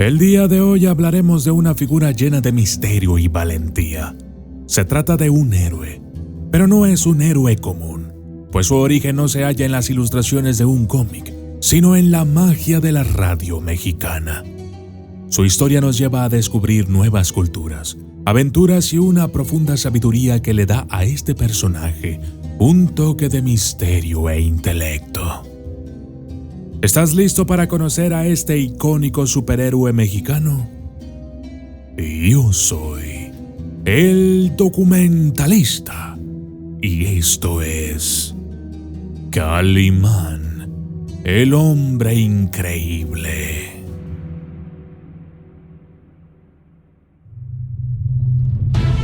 El día de hoy hablaremos de una figura llena de misterio y valentía. Se trata de un héroe, pero no es un héroe común, pues su origen no se halla en las ilustraciones de un cómic, sino en la magia de la radio mexicana. Su historia nos lleva a descubrir nuevas culturas, aventuras y una profunda sabiduría que le da a este personaje un toque de misterio e intelecto. ¿Estás listo para conocer a este icónico superhéroe mexicano? Yo soy el documentalista y esto es Calimán, el hombre increíble.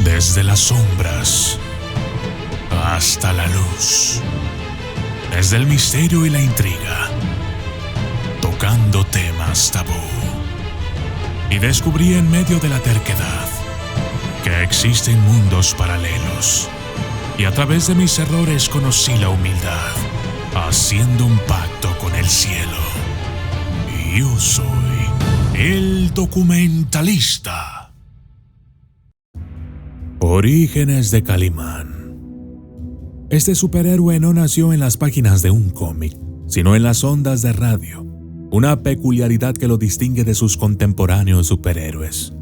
Desde las sombras hasta la luz, desde el misterio y la intriga, tocando temas tabú. Y descubrí en medio de la terquedad que existen mundos paralelos. Y a través de mis errores conocí la humildad, haciendo un pacto con el cielo. Yo soy el documentalista. Orígenes de Calimán. Este superhéroe no nació en las páginas de un cómic, sino en las ondas de radio, una peculiaridad que lo distingue de sus contemporáneos superhéroes.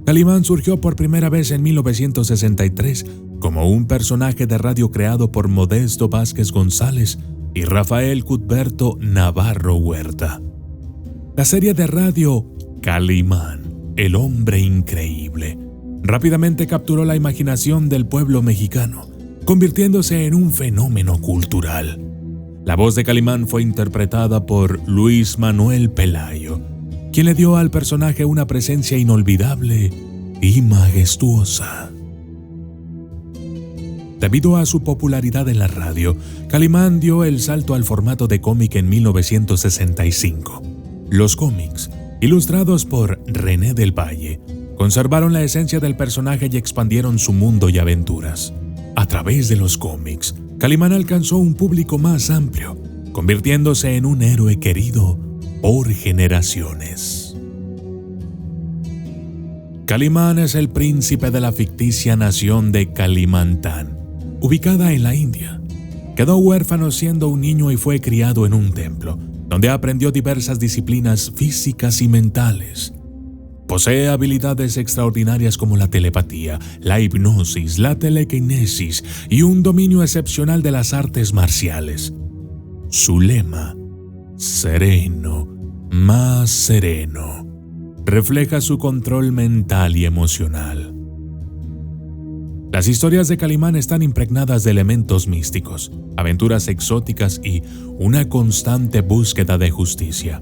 Calimán surgió por primera vez en 1963 como un personaje de radio creado por Modesto Vázquez González y Rafael Cuthberto Navarro Huerta. La serie de radio Calimán, el hombre increíble, rápidamente capturó la imaginación del pueblo mexicano, convirtiéndose en un fenómeno cultural. La voz de Calimán fue interpretada por Luis Manuel Pelayo, quien le dio al personaje una presencia inolvidable y majestuosa. Debido a su popularidad en la radio, Calimán dio el salto al formato de cómic en 1965. Los cómics, ilustrados por René del Valle, conservaron la esencia del personaje y expandieron su mundo y aventuras. A través de los cómics, Calimán alcanzó un público más amplio, convirtiéndose en un héroe querido por generaciones. Calimán es el príncipe de la ficticia nación de Kalimantan, ubicada en la India. Quedó huérfano siendo un niño y fue criado en un templo, donde aprendió diversas disciplinas físicas y mentales. Posee habilidades extraordinarias como la telepatía, la hipnosis, la telequinesis y un dominio excepcional de las artes marciales. Su lema, sereno, más sereno, refleja su control mental y emocional. Las historias de Calimán están impregnadas de elementos místicos, aventuras exóticas y una constante búsqueda de justicia.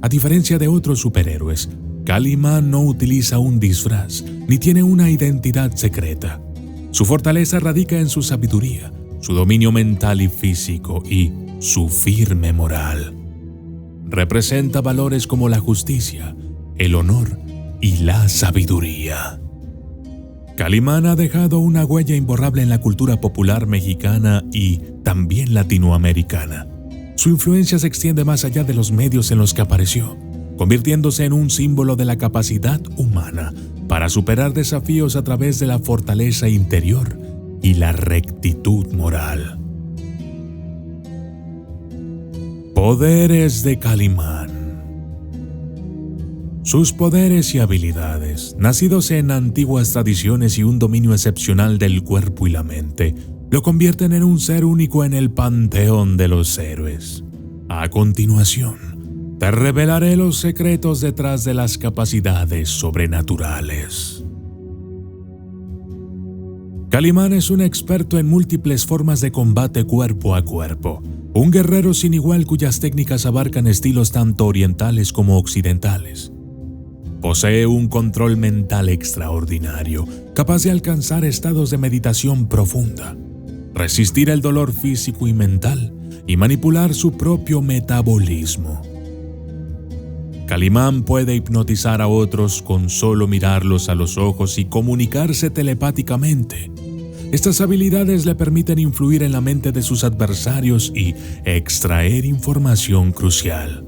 A diferencia de otros superhéroes, Calimán no utiliza un disfraz ni tiene una identidad secreta. Su fortaleza radica en su sabiduría, su dominio mental y físico y su firme moral. Representa valores como la justicia, el honor y la sabiduría. Calimán ha dejado una huella imborrable en la cultura popular mexicana y también latinoamericana. Su influencia se extiende más allá de los medios en los que apareció, convirtiéndose en un símbolo de la capacidad humana para superar desafíos a través de la fortaleza interior y la rectitud moral. Poderes de Calimán. Sus poderes y habilidades, nacidos en antiguas tradiciones y un dominio excepcional del cuerpo y la mente, lo convierten en un ser único en el panteón de los héroes. A continuación, te revelaré los secretos detrás de las capacidades sobrenaturales. Calimán es un experto en múltiples formas de combate cuerpo a cuerpo, un guerrero sin igual cuyas técnicas abarcan estilos tanto orientales como occidentales. Posee un control mental extraordinario, capaz de alcanzar estados de meditación profunda, resistir el dolor físico y mental y manipular su propio metabolismo. Calimán puede hipnotizar a otros con solo mirarlos a los ojos y comunicarse telepáticamente. Estas habilidades le permiten influir en la mente de sus adversarios y extraer información crucial.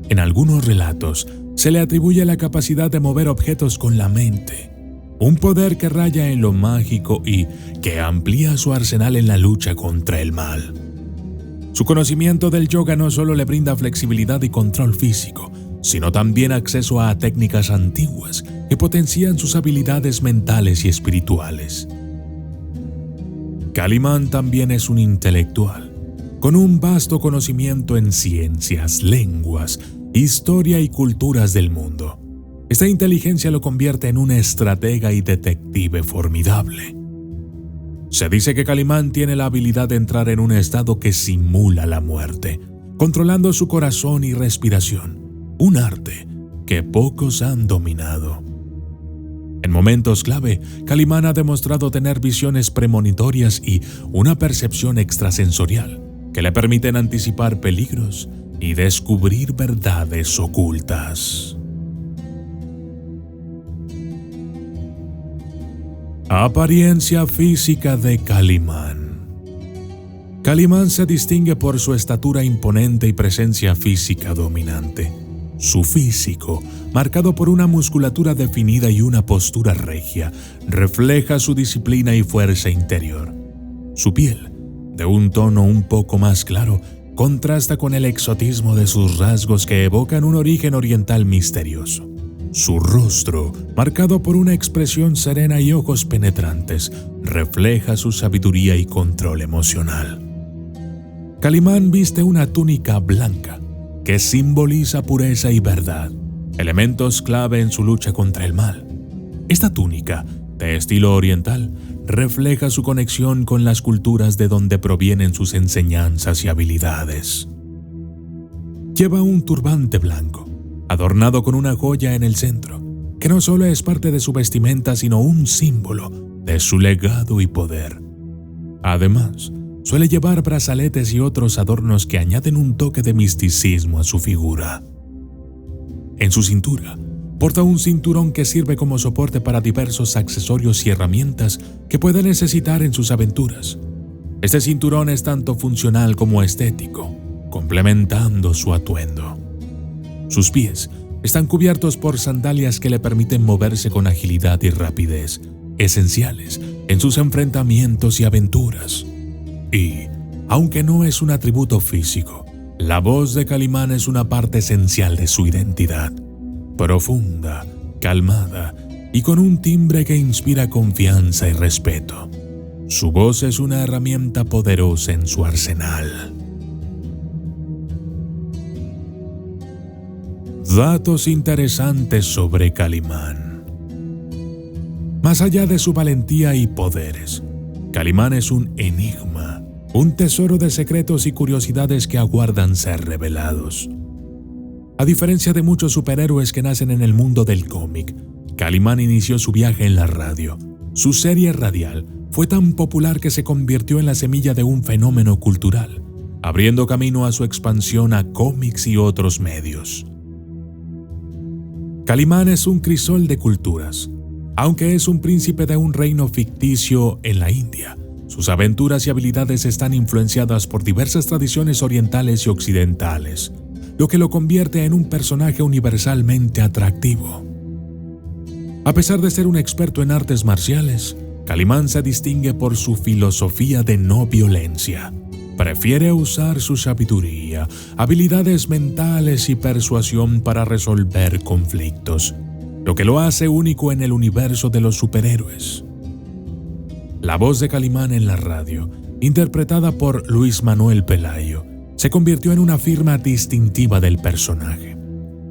En algunos relatos, se le atribuye la capacidad de mover objetos con la mente, un poder que raya en lo mágico y que amplía su arsenal en la lucha contra el mal. Su conocimiento del yoga no solo le brinda flexibilidad y control físico, sino también acceso a técnicas antiguas que potencian sus habilidades mentales y espirituales. Kaliman también es un intelectual, con un vasto conocimiento en ciencias, lenguas, historia y culturas del mundo. Esta inteligencia lo convierte en un estratega y detective formidable. Se dice que Kaliman tiene la habilidad de entrar en un estado que simula la muerte, controlando su corazón y respiración, un arte que pocos han dominado. En momentos clave, Kaliman ha demostrado tener visiones premonitorias y una percepción extrasensorial que le permiten anticipar peligros y descubrir verdades ocultas. Apariencia física de Kaliman. Kaliman se distingue por su estatura imponente y presencia física dominante. Su físico, marcado por una musculatura definida y una postura regia, refleja su disciplina y fuerza interior. Su piel, de un tono un poco más claro, contrasta con el exotismo de sus rasgos que evocan un origen oriental misterioso. Su rostro, marcado por una expresión serena y ojos penetrantes, refleja su sabiduría y control emocional. Kaliman viste una túnica blanca que simboliza pureza y verdad, elementos clave en su lucha contra el mal. Esta túnica, de estilo oriental, refleja su conexión con las culturas de donde provienen sus enseñanzas y habilidades. Lleva un turbante blanco, adornado con una joya en el centro, que no solo es parte de su vestimenta, sino un símbolo de su legado y poder. Además, suele llevar brazaletes y otros adornos que añaden un toque de misticismo a su figura. En su cintura, porta un cinturón que sirve como soporte para diversos accesorios y herramientas que puede necesitar en sus aventuras. Este cinturón es tanto funcional como estético, complementando su atuendo. Sus pies están cubiertos por sandalias que le permiten moverse con agilidad y rapidez, esenciales en sus enfrentamientos y aventuras. Y, aunque no es un atributo físico, la voz de Kaliman es una parte esencial de su identidad. Profunda, calmada y con un timbre que inspira confianza y respeto. Su voz es una herramienta poderosa en su arsenal. Datos interesantes sobre Kaliman. Más allá de su valentía y poderes, Kaliman es un enigma, un tesoro de secretos y curiosidades que aguardan ser revelados. A diferencia de muchos superhéroes que nacen en el mundo del cómic, Kaliman inició su viaje en la radio. Su serie radial fue tan popular que se convirtió en la semilla de un fenómeno cultural, abriendo camino a su expansión a cómics y otros medios. Kaliman es un crisol de culturas. Aunque es un príncipe de un reino ficticio en la India, sus aventuras y habilidades están influenciadas por diversas tradiciones orientales y occidentales, lo que lo convierte en un personaje universalmente atractivo. A pesar de ser un experto en artes marciales, Kaliman se distingue por su filosofía de no violencia. Prefiere usar su sabiduría, habilidades mentales y persuasión para resolver conflictos, lo que lo hace único en el universo de los superhéroes. La voz de Kaliman en la radio, interpretada por Luis Manuel Pelayo, se convirtió en una firma distintiva del personaje.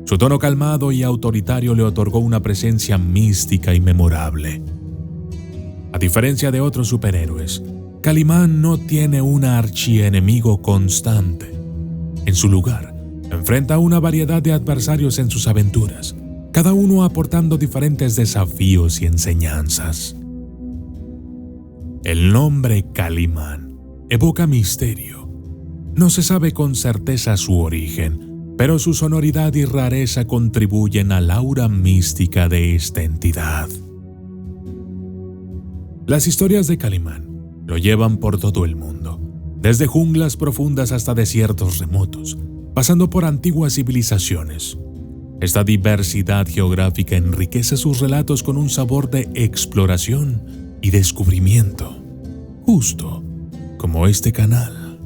Su tono calmado y autoritario le otorgó una presencia mística y memorable. A diferencia de otros superhéroes, Kaliman no tiene un archienemigo constante. En su lugar, enfrenta una variedad de adversarios en sus aventuras, cada uno aportando diferentes desafíos y enseñanzas. El nombre Kaliman evoca misterio. No se sabe con certeza su origen, pero su sonoridad y rareza contribuyen al aura mística de esta entidad. Las historias de Kaliman lo llevan por todo el mundo, desde junglas profundas hasta desiertos remotos, pasando por antiguas civilizaciones. Esta diversidad geográfica enriquece sus relatos con un sabor de exploración y descubrimiento, justo como este canal.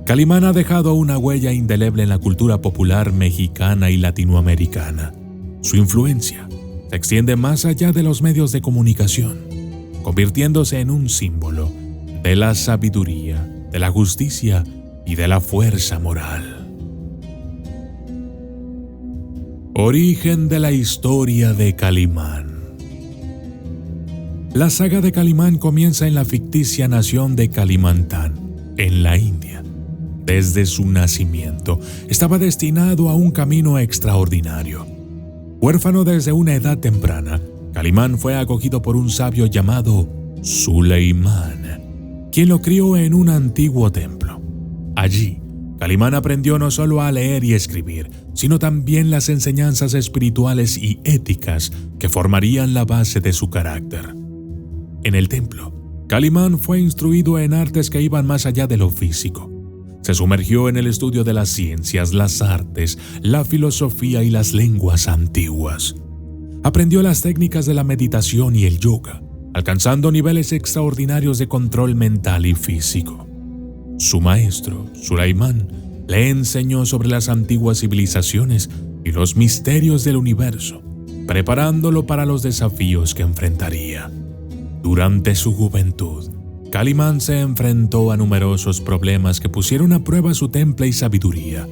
Calimán ha dejado una huella indeleble en la cultura popular mexicana y latinoamericana. Su influencia se extiende más allá de los medios de comunicación, convirtiéndose en un símbolo de la sabiduría, de la justicia y de la fuerza moral. Origen de la historia de Calimán. La saga de Calimán comienza en la ficticia nación de Kalimantan, en la India. Desde su nacimiento, estaba destinado a un camino extraordinario. Huérfano desde una edad temprana, Calimán fue acogido por un sabio llamado Suleimán, quien lo crió en un antiguo templo. Allí, Calimán aprendió no solo a leer y escribir, sino también las enseñanzas espirituales y éticas que formarían la base de su carácter. En el templo, Calimán fue instruido en artes que iban más allá de lo físico. Se sumergió en el estudio de las ciencias, las artes, la filosofía y las lenguas antiguas. Aprendió las técnicas de la meditación y el yoga, alcanzando niveles extraordinarios de control mental y físico. Su maestro, Suleimán, le enseñó sobre las antiguas civilizaciones y los misterios del universo, preparándolo para los desafíos que enfrentaría. Durante su juventud, Calimán se enfrentó a numerosos problemas que pusieron a prueba su temple y sabiduría.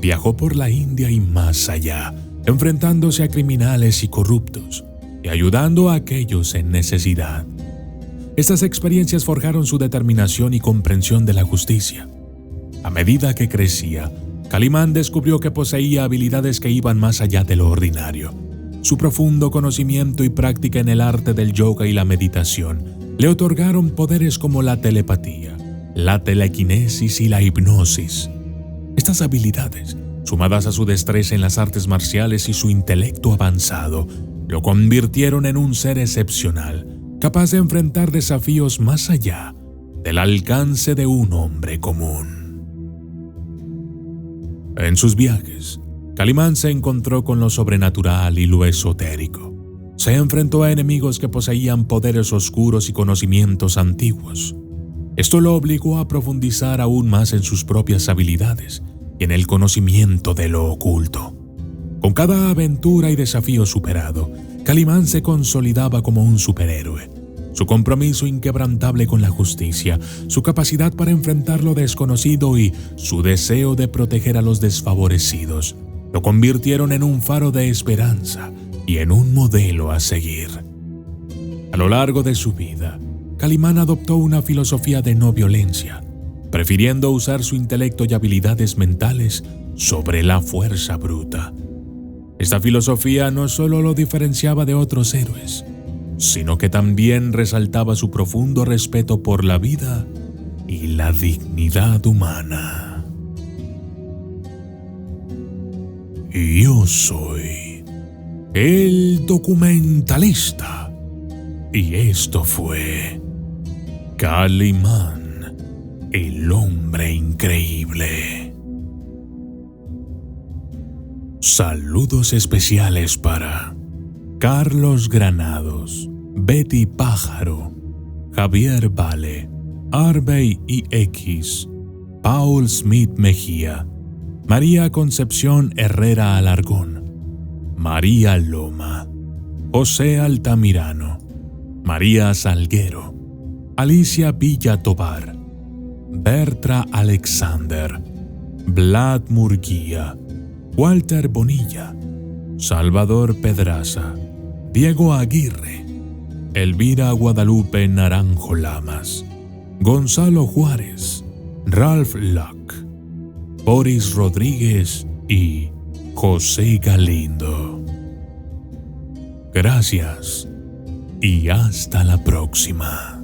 Viajó por la India y más allá, enfrentándose a criminales y corruptos y ayudando a aquellos en necesidad. Estas experiencias forjaron su determinación y comprensión de la justicia. A medida que crecía, Calimán descubrió que poseía habilidades que iban más allá de lo ordinario. Su profundo conocimiento y práctica en el arte del yoga y la meditación le otorgaron poderes como la telepatía, la telequinesis y la hipnosis. Estas habilidades, sumadas a su destreza en las artes marciales y su intelecto avanzado, lo convirtieron en un ser excepcional, capaz de enfrentar desafíos más allá del alcance de un hombre común. En sus viajes, Calimán se encontró con lo sobrenatural y lo esotérico. Se enfrentó a enemigos que poseían poderes oscuros y conocimientos antiguos. Esto lo obligó a profundizar aún más en sus propias habilidades y en el conocimiento de lo oculto. Con cada aventura y desafío superado, Calimán se consolidaba como un superhéroe. Su compromiso inquebrantable con la justicia, su capacidad para enfrentar lo desconocido y su deseo de proteger a los desfavorecidos lo convirtieron en un faro de esperanza y en un modelo a seguir. A lo largo de su vida, Calimán adoptó una filosofía de no violencia, prefiriendo usar su intelecto y habilidades mentales sobre la fuerza bruta. Esta filosofía no solo lo diferenciaba de otros héroes, sino que también resaltaba su profundo respeto por la vida y la dignidad humana. Yo soy el documentalista y esto fue Calimán, el hombre increíble. Saludos especiales para Carlos Granados, Betty Pájaro, Javier Vale, Arbey IX, Paul Smith Mejía, María Concepción Herrera Alargón, María Loma, José Altamirano, María Salguero, Alicia Villa Tobar, Bertra Alexander, Vlad Murguía, Walter Bonilla, Salvador Pedraza, Diego Aguirre, Elvira Guadalupe Naranjo Lamas, Gonzalo Juárez, Ralph Locke, Boris Rodríguez y José Galindo. Gracias y hasta la próxima.